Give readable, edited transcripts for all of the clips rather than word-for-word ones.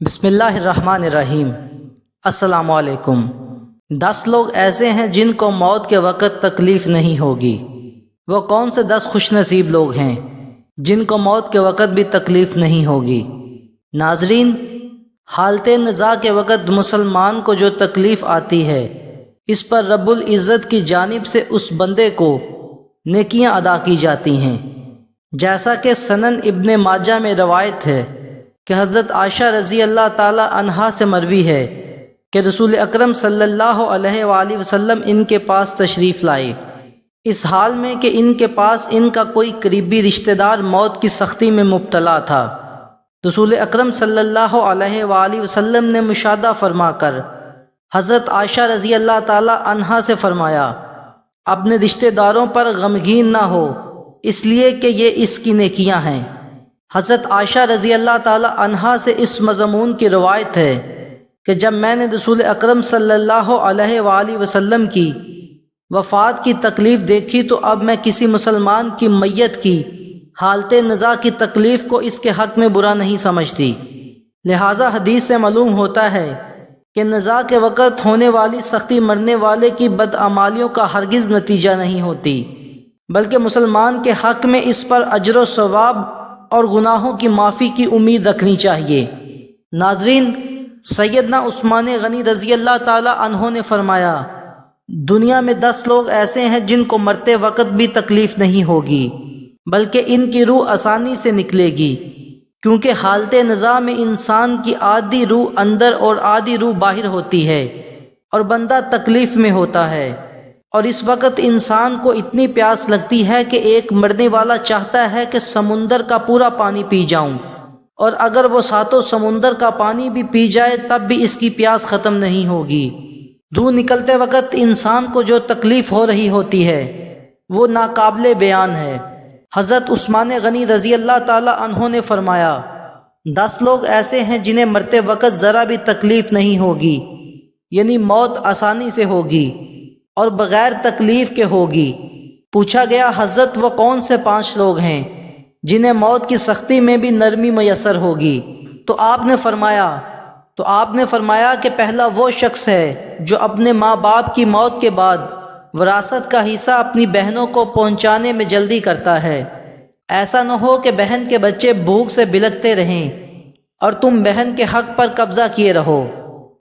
بسم اللہ الرحمن الرحیم۔ السلام علیکم۔ 10 لوگ ایسے ہیں جن کو موت کے وقت تکلیف نہیں ہوگی۔ وہ کون سے 10 خوش نصیب لوگ ہیں جن کو موت کے وقت بھی تکلیف نہیں ہوگی؟ ناظرین، حالت نزاع کے وقت مسلمان کو جو تکلیف آتی ہے، اس پر رب العزت کی جانب سے اس بندے کو نیکیاں ادا کی جاتی ہیں، جیسا کہ سنن ابن ماجہ میں روایت ہے کہ حضرت عائشہ رضی اللہ تعالی عنہا سے مروی ہے کہ رسول اکرم صلی اللہ علیہ وآلہ وسلم ان کے پاس تشریف لائے، اس حال میں کہ ان کے پاس ان کا کوئی قریبی رشتہ دار موت کی سختی میں مبتلا تھا۔ رسول اکرم صلی اللہ علیہ وآلہ وسلم نے مشاہدہ فرما کر حضرت عائشہ رضی اللہ تعالی عنہا سے فرمایا، اپنے رشتہ داروں پر غمگین نہ ہو، اس لیے کہ یہ اس کی نیکیاں ہیں۔ حضرت عائشہ رضی اللہ تعالی عنہا سے اس مضمون کی روایت ہے کہ جب میں نے رسول اکرم صلی اللہ علیہ وآلہ وسلم کی وفات کی تکلیف دیکھی تو اب میں کسی مسلمان کی میت کی حالت نزاع کی تکلیف کو اس کے حق میں برا نہیں سمجھتی۔ لہٰذا حدیث سے معلوم ہوتا ہے کہ نزاع کے وقت ہونے والی سختی مرنے والے کی بدعمالیوں کا ہرگز نتیجہ نہیں ہوتی، بلکہ مسلمان کے حق میں اس پر اجر و ثواب اور گناہوں کی معافی کی امید رکھنی چاہیے۔ ناظرین، سیدنا عثمان غنی رضی اللہ تعالی عنہ نے فرمایا، دنیا میں 10 لوگ ایسے ہیں جن کو مرتے وقت بھی تکلیف نہیں ہوگی، بلکہ ان کی روح آسانی سے نکلے گی، کیونکہ حالت نزاع میں انسان کی آدھی روح اندر اور آدھی روح باہر ہوتی ہے اور بندہ تکلیف میں ہوتا ہے، اور اس وقت انسان کو اتنی پیاس لگتی ہے کہ ایک مرنے والا چاہتا ہے کہ سمندر کا پورا پانی پی جاؤں، اور اگر وہ ساتوں سمندر کا پانی بھی پی جائے تب بھی اس کی پیاس ختم نہیں ہوگی۔ روح نکلتے وقت انسان کو جو تکلیف ہو رہی ہوتی ہے وہ ناقابل بیان ہے۔ حضرت عثمان غنی رضی اللہ تعالی عنہ نے فرمایا، 10 لوگ ایسے ہیں جنہیں مرتے وقت ذرا بھی تکلیف نہیں ہوگی، یعنی موت آسانی سے ہوگی اور بغیر تکلیف کے ہوگی۔ پوچھا گیا، حضرت وہ کون سے 5 لوگ ہیں جنہیں موت کی سختی میں بھی نرمی میسر ہوگی؟ تو آپ نے فرمایا کہ پہلا وہ شخص ہے جو اپنے ماں باپ کی موت کے بعد وراثت کا حصہ اپنی بہنوں کو پہنچانے میں جلدی کرتا ہے۔ ایسا نہ ہو کہ بہن کے بچے بھوک سے بلکتے رہیں اور تم بہن کے حق پر قبضہ کیے رہو،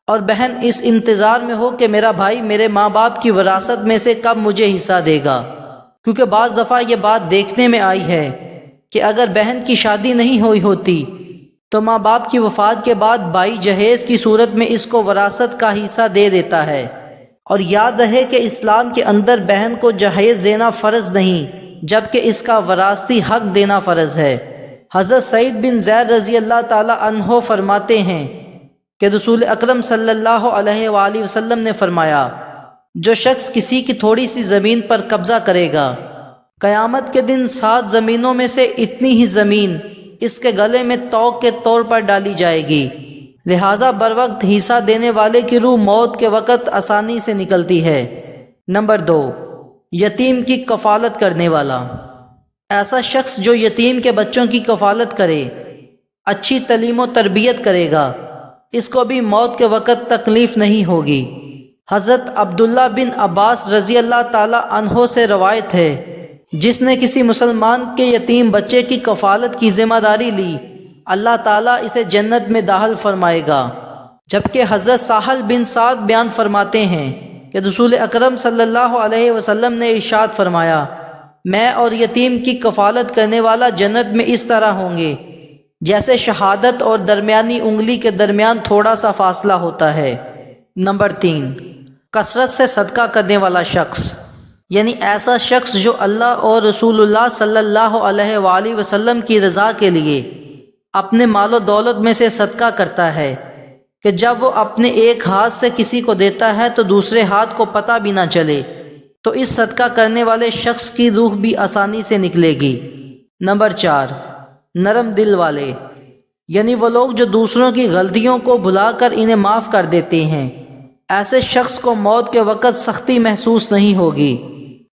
اور بہن اس انتظار میں ہو کہ میرا بھائی میرے ماں باپ کی وراثت میں سے کب مجھے حصہ دے گا، کیونکہ بعض دفعہ یہ بات دیکھنے میں آئی ہے کہ اگر بہن کی شادی نہیں ہوئی ہوتی تو ماں باپ کی وفات کے بعد بھائی جہیز کی صورت میں اس کو وراثت کا حصہ دے دیتا ہے۔ اور یاد رہے کہ اسلام کے اندر بہن کو جہیز دینا فرض نہیں، جبکہ اس کا وراثتی حق دینا فرض ہے۔ حضرت سعید بن زید رضی اللہ تعالی عنہ فرماتے ہیں کہ رسول اکرم صلی اللہ علیہ وآلہ وسلم نے فرمایا، جو شخص کسی کی تھوڑی سی زمین پر قبضہ کرے گا، قیامت کے دن 7 زمینوں میں سے اتنی ہی زمین اس کے گلے میں توق کے طور پر ڈالی جائے گی۔ لہٰذا بر وقت حصہ دینے والے کی روح موت کے وقت آسانی سے نکلتی ہے۔ نمبر 2، یتیم کی کفالت کرنے والا۔ ایسا شخص جو یتیم کے بچوں کی کفالت کرے، اچھی تعلیم و تربیت کرے گا، اس کو بھی موت کے وقت تکلیف نہیں ہوگی۔ حضرت عبداللہ بن عباس رضی اللہ تعالی عنہ سے روایت ہے، جس نے کسی مسلمان کے یتیم بچے کی کفالت کی ذمہ داری لی، اللہ تعالیٰ اسے جنت میں داخل فرمائے گا۔ جبکہ حضرت سہل بن سعد بیان فرماتے ہیں کہ رسول اکرم صلی اللہ علیہ وسلم نے ارشاد فرمایا، میں اور یتیم کی کفالت کرنے والا جنت میں اس طرح ہوں گے جیسے شہادت اور درمیانی انگلی کے درمیان تھوڑا سا فاصلہ ہوتا ہے۔ نمبر 3، کثرت سے صدقہ کرنے والا شخص، یعنی ایسا شخص جو اللہ اور رسول اللہ صلی اللہ علیہ وآلہ وسلم کی رضا کے لیے اپنے مال و دولت میں سے صدقہ کرتا ہے کہ جب وہ اپنے ایک ہاتھ سے کسی کو دیتا ہے تو دوسرے ہاتھ کو پتہ بھی نہ چلے، تو اس صدقہ کرنے والے شخص کی روح بھی آسانی سے نکلے گی۔ نمبر 4، نرم دل والے، یعنی وہ لوگ جو دوسروں کی غلطیوں کو بھلا کر انہیں معاف کر دیتے ہیں۔ ایسے شخص کو موت کے وقت سختی محسوس نہیں ہوگی،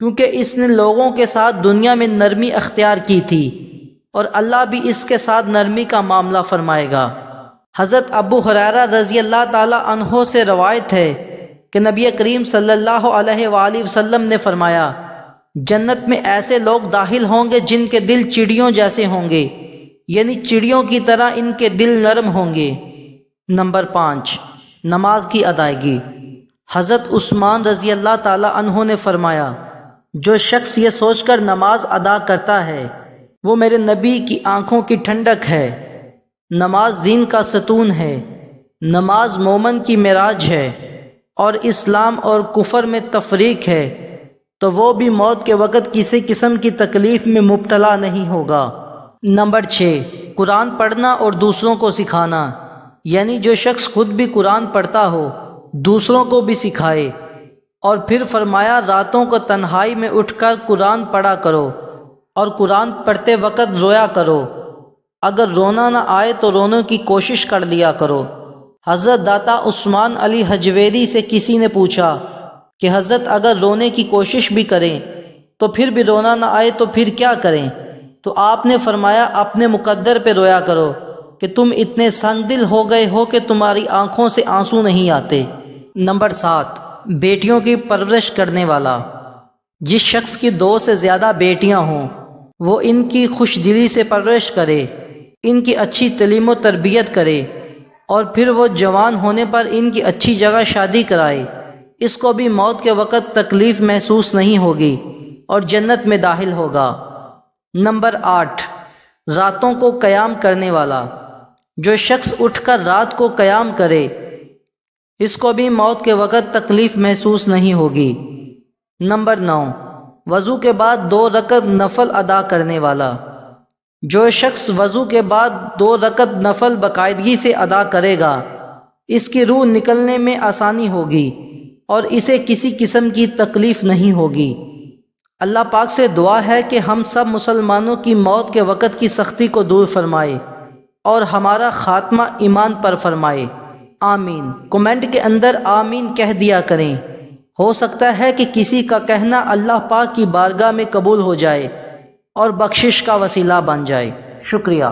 کیونکہ اس نے لوگوں کے ساتھ دنیا میں نرمی اختیار کی تھی، اور اللہ بھی اس کے ساتھ نرمی کا معاملہ فرمائے گا۔ حضرت ابو ہریرہ رضی اللہ تعالی عنہ سے روایت ہے کہ نبی کریم صلی اللہ علیہ وآلہ وسلم نے فرمایا، جنت میں ایسے لوگ داخل ہوں گے جن کے دل چڑیوں جیسے ہوں گے، یعنی چڑیوں کی طرح ان کے دل نرم ہوں گے۔ نمبر 5، نماز کی ادائیگی۔ حضرت عثمان رضی اللہ تعالی عنہ نے فرمایا، جو شخص یہ سوچ کر نماز ادا کرتا ہے وہ میرے نبی کی آنکھوں کی ٹھنڈک ہے۔ نماز دین کا ستون ہے، نماز مومن کی معراج ہے، اور اسلام اور کفر میں تفریق ہے، تو وہ بھی موت کے وقت کسی قسم کی تکلیف میں مبتلا نہیں ہوگا۔ نمبر 6، قرآن پڑھنا اور دوسروں کو سکھانا، یعنی جو شخص خود بھی قرآن پڑھتا ہو دوسروں کو بھی سکھائے۔ اور پھر فرمایا، راتوں کو تنہائی میں اٹھ کر قرآن پڑھا کرو اور قرآن پڑھتے وقت رویا کرو، اگر رونا نہ آئے تو رونے کی کوشش کر لیا کرو۔ حضرت داتا عثمان علی حجویری سے کسی نے پوچھا کہ حضرت اگر رونے کی کوشش بھی کریں تو پھر بھی رونا نہ آئے تو پھر کیا کریں؟ تو آپ نے فرمایا، اپنے مقدر پہ رویا کرو کہ تم اتنے سنگ دل ہو گئے ہو کہ تمہاری آنکھوں سے آنسو نہیں آتے۔ نمبر 7، بیٹیوں کی پرورش کرنے والا۔ جس شخص کی 2 سے زیادہ بیٹیاں ہوں وہ ان کی خوش دلی سے پرورش کرے، ان کی اچھی تعلیم و تربیت کرے، اور پھر وہ جوان ہونے پر ان کی اچھی جگہ شادی کرائے، اس کو بھی موت کے وقت تکلیف محسوس نہیں ہوگی اور جنت میں داخل ہوگا۔ نمبر 8، راتوں کو قیام کرنے والا۔ جو شخص اٹھ کر رات کو قیام کرے اس کو بھی موت کے وقت تکلیف محسوس نہیں ہوگی۔ نمبر 9، وضو کے بعد 2 رکعت نفل ادا کرنے والا۔ جو شخص وضو کے بعد 2 رکعت نفل باقاعدگی سے ادا کرے گا اس کی روح نکلنے میں آسانی ہوگی اور اسے کسی قسم کی تکلیف نہیں ہوگی۔ اللہ پاک سے دعا ہے کہ ہم سب مسلمانوں کی موت کے وقت کی سختی کو دور فرمائے اور ہمارا خاتمہ ایمان پر فرمائے، آمین۔ کمنٹ کے اندر آمین کہہ دیا کریں، ہو سکتا ہے کہ کسی کا کہنا اللہ پاک کی بارگاہ میں قبول ہو جائے اور بخشش کا وسیلہ بن جائے۔ شکریہ۔